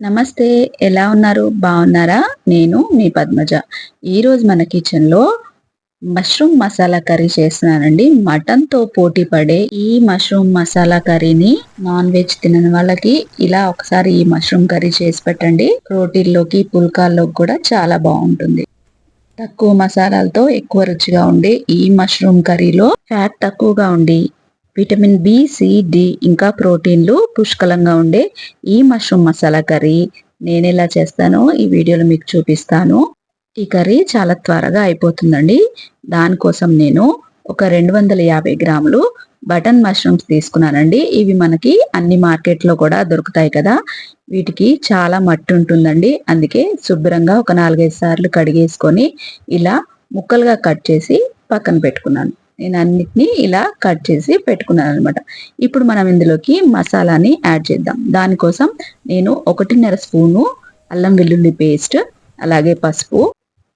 నమస్తే. ఎలా ఉన్నారు? బాగున్నారా? నేను మీ పద్మజ. ఈరోజు మన కిచెన్‌లో మష్రూమ్ మసాలా కర్రీ చేస్తున్నానండి. మటన్‌తో పోటీ పడే ఈ మష్రూమ్ మసాలా కర్రీని నాన్ వెజ్ తినని వాళ్ళకి ఇలా ఒకసారి ఈ మష్రూమ్ కర్రీ చేసి పెట్టండి. ప్రోటీన్‌లోకి, పుల్కాల్లోకి కూడా చాలా బాగుంటుంది. తక్కువ మసాలాలతో ఎక్కువ రుచిగా ఉండే ఈ మష్రూమ్ కర్రీలో ఫ్యాట్ తక్కువగా ఉండి విటమిన్ బి, సి, డి ఇంకా ప్రోటీన్లు పుష్కలంగా ఉండే ఈ మష్రూమ్ మసాలా కర్రీ నేనెలా చేస్తానో ఈ వీడియోలో మీకు చూపిస్తాను. ఈ కర్రీ చాలా త్వరగా అయిపోతుందండి. దానికోసం నేను ఒక 250 గ్రాములు బటన్ మష్రూమ్స్ తీసుకున్నానండి. ఇవి మనకి అన్ని మార్కెట్‌లో కూడా దొరుకుతాయి కదా! వీటికి చాలా మట్టి ఉంటుందండి. అందుకే శుభ్రంగా ఒక 4, 5 సార్లు కడిగేసుకొని ఇలా ముక్కలుగా కట్ చేసి పక్కన పెట్టుకున్నాను. నేను అన్నిటిని ఇలా కట్ చేసి పెట్టుకున్నాననమాట. ఇప్పుడు మనం ఇందులోకి మసాలాని యాడ్ చేద్దాం. దానికోసం నేను 1.5 స్పూను అల్లం వెల్లుల్లి పేస్ట్, అలాగే పసుపు,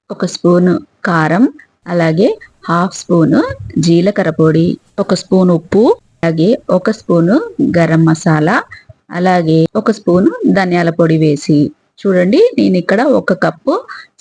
ఒక స్పూను కారం, అలాగే హాఫ్ స్పూను జీలకర్ర పొడి, ఒక స్పూన్ ఉప్పు, అలాగే ఒక స్పూను గరం మసాలా, అలాగే ఒక స్పూను ధనియాల పొడి వేసి చూడండి. నేను ఇక్కడ ఒక కప్పు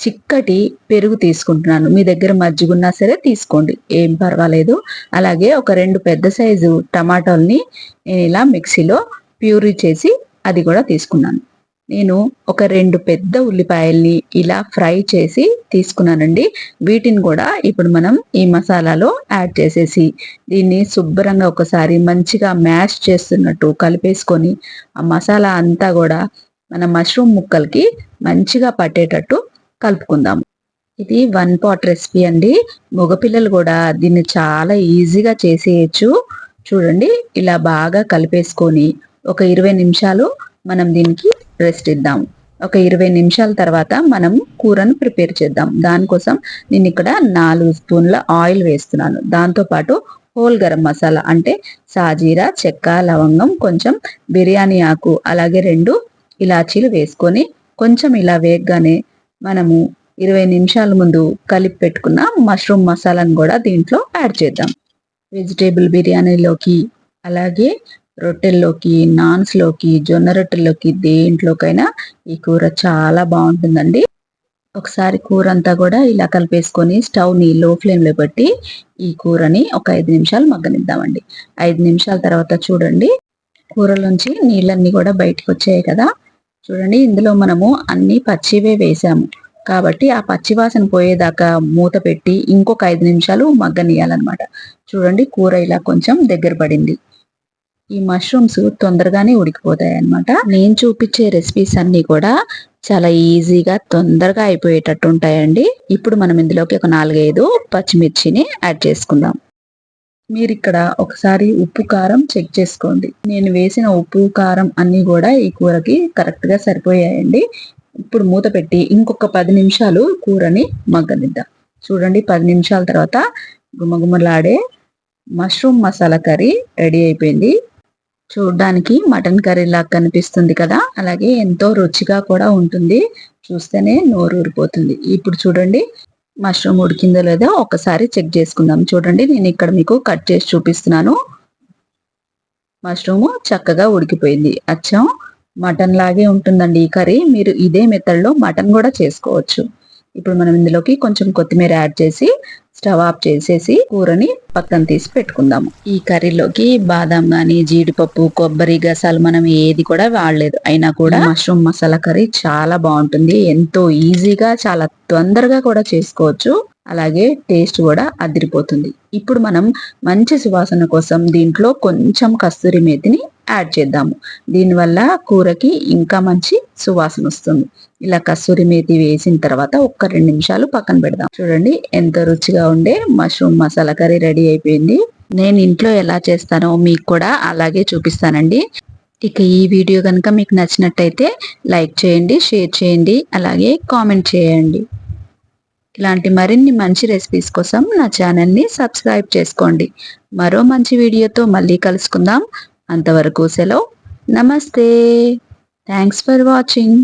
చిక్కటి పెరుగు తీసుకుంటున్నాను. మీ దగ్గర మజ్జిగున్నా సరే తీసుకోండి, ఏం పర్వాలేదు. అలాగే ఒక 2 పెద్ద సైజు టమాటాలని నేను ఇలా మిక్సీలో ప్యూరీ చేసి అది కూడా తీసుకున్నాను. నేను ఒక 2 పెద్ద ఉల్లిపాయల్ని ఇలా ఫ్రై చేసి తీసుకున్నానండి. వీటిని కూడా ఇప్పుడు మనం ఈ మసాలాలో యాడ్ చేసేసి దీన్ని శుభ్రంగా ఒకసారి మంచిగా మ్యాష్ చేస్తున్నట్టు కలిపేసుకొని ఆ మసాలా అంతా కూడా మన మష్రూమ్ ముక్కలకి మంచిగా పట్టేటట్టు కలుపుకుందాము. ఇది వన్ పాట్ రెసిపీ అండి. మగపిల్లలు కూడా దీన్ని చాలా ఈజీగా చేసేయచ్చు. చూడండి, ఇలా బాగా కలిపేసుకొని ఒక 20 నిమిషాలు మనం దీనికి రెస్ట్ ఇద్దాం. ఒక 20 నిమిషాల తర్వాత మనం కూరను ప్రిపేర్ చేద్దాం. దానికోసం నేను ఇక్కడ 4 స్పూన్ల ఆయిల్ వేస్తున్నాను. దాంతోపాటు హోల్ గరం మసాలా అంటే సాజీరా, చెక్క, లవంగం, కొంచెం బిర్యానీ ఆకు, అలాగే 2 ఇలాచీలు వేసుకొని కొంచెం ఇలా వేగగానే మనము 20 నిమిషాల ముందు కలిపి పెట్టుకున్న మష్రూమ్ మసాలాను కూడా దీంట్లో యాడ్ చేద్దాం. వెజిటేబుల్ బిర్యానీలోకి, అలాగే రొట్టెల్లోకి, నాన్స్‌లోకి, జొన్న రొట్టెల్లోకి దేంట్లోకైనా ఈ కూర చాలా బాగుంటుందండి. ఒకసారి కూర అంతా కూడా ఇలా కలిపేసుకొని స్టవ్‌ని లో ఫ్లేమ్‌లో పెట్టి ఈ కూరని ఒక 5 నిమిషాలు మగ్గనిద్దామండి. 5 నిమిషాల తర్వాత చూడండి, కూరలోంచి నీళ్ళన్నీ కూడా బయటకు వచ్చాయి కదా! చూడండి, ఇందులో మనము అన్ని పచ్చివే వేసాము. కాబట్టి ఆ పచ్చి వాసన పోయేదాకా మూత పెట్టి ఇంకొక 5 నిమిషాలు మగ్గనియాలన్నమాట. చూడండి, కూర ఇలా కొంచెం దగ్గర పడింది. ఈ మష్రూమ్స్ తొందరగానే ఉడికిపోతాయన్నమాట. నేను చూపించే రెసిపీస్ అన్నీ కూడా చాలా ఈజీగా తొందరగా అయిపోయేటట్టు ఉంటాయండి. ఇప్పుడు మనం ఇందులోకి ఒక 4, 5 పచ్చిమిర్చిని యాడ్ చేసుకుందాం. మీరిక్కడ ఒకసారి ఉప్పు, కారం చెక్ చేసుకోండి. నేను వేసిన ఉప్పు, కారం అన్నీ కూడా ఈ కూరకి కరెక్ట్‌గా సరిపోయాయండి. ఇప్పుడు మూత పెట్టి ఇంకొక 10 నిమిషాలు కూరని మగ్గనిద్దాం. చూడండి, 10 నిమిషాల తర్వాత గుమగుమలాడే మష్రూమ్ మసాలా కర్రీ రెడీ అయిపోయింది. చూడ్డానికి మటన్ కర్రీలాగా కనిపిస్తుంది కదా! అలాగే ఎంతో రుచిగా కూడా ఉంటుంది. చూస్తేనే నోరూరిపోతుంది. ఇప్పుడు చూడండి, మష్రూమ్ ఉడికిందో లేదో ఒకసారి చెక్ చేసుకుందాం. చూడండి, నేను ఇక్కడ మీకు కట్ చేసి చూపిస్తున్నాను. మష్రూము చక్కగా ఉడికిపోయింది. అచ్చం మటన్ లాగే ఉంటుందండి ఈ కర్రీ. మీరు ఇదే మెథడ్‌లో మటన్ కూడా చేసుకోవచ్చు. ఇప్పుడు మనం ఇందులోకి కొంచెం కొత్తిమీర యాడ్ చేసి స్టవ్ ఆఫ్ చేసేసి కూరని పక్కన తీసి పెట్టుకుందాము. ఈ కర్రీలోకి బాదాం గాని, జీడిపప్పు, కొబ్బరి గసాలు మనం ఏది కూడా వాడలేదు. అయినా కూడా మష్రూమ్ మసాలా కర్రీ చాలా బాగుంటుంది. ఎంతో ఈజీగా, చాలా తొందరగా కూడా చేసుకోవచ్చు. అలాగే టేస్ట్ కూడా అదిరిపోతుంది. ఇప్పుడు మనం మంచి సువాసన కోసం దీంట్లో కొంచెం కస్తూరి మేతిని యాడ్ చేద్దాము. దీనివల్ల కూరకి ఇంకా మంచి సువాసన వస్తుంది. ఇలా కస్తూరి మేతి వేసిన తర్వాత ఒక్క 2 నిమిషాలు పక్కన పెడదాం. చూడండి, ఎంతో రుచిగా ఉండే మష్రూమ్ మసాలా కర్రీ రెడీ అయిపోయింది. నేను ఇంట్లో ఎలా చేస్తానో మీకు కూడా అలాగే చూపిస్తానండి. ఇక ఈ వీడియో కనుక మీకు నచ్చినట్టయితే లైక్ చేయండి, షేర్ చేయండి, అలాగే కామెంట్ చేయండి. ఇలాంటి మరిన్ని మంచి రెసిపీస్ కోసం నా ఛానల్ని సబ్స్క్రైబ్ చేసుకోండి. మరో మంచి వీడియోతో మళ్ళీ కలుసుకుందాం. అంతవరకు సెలవు. నమస్తే. Thanks for watching.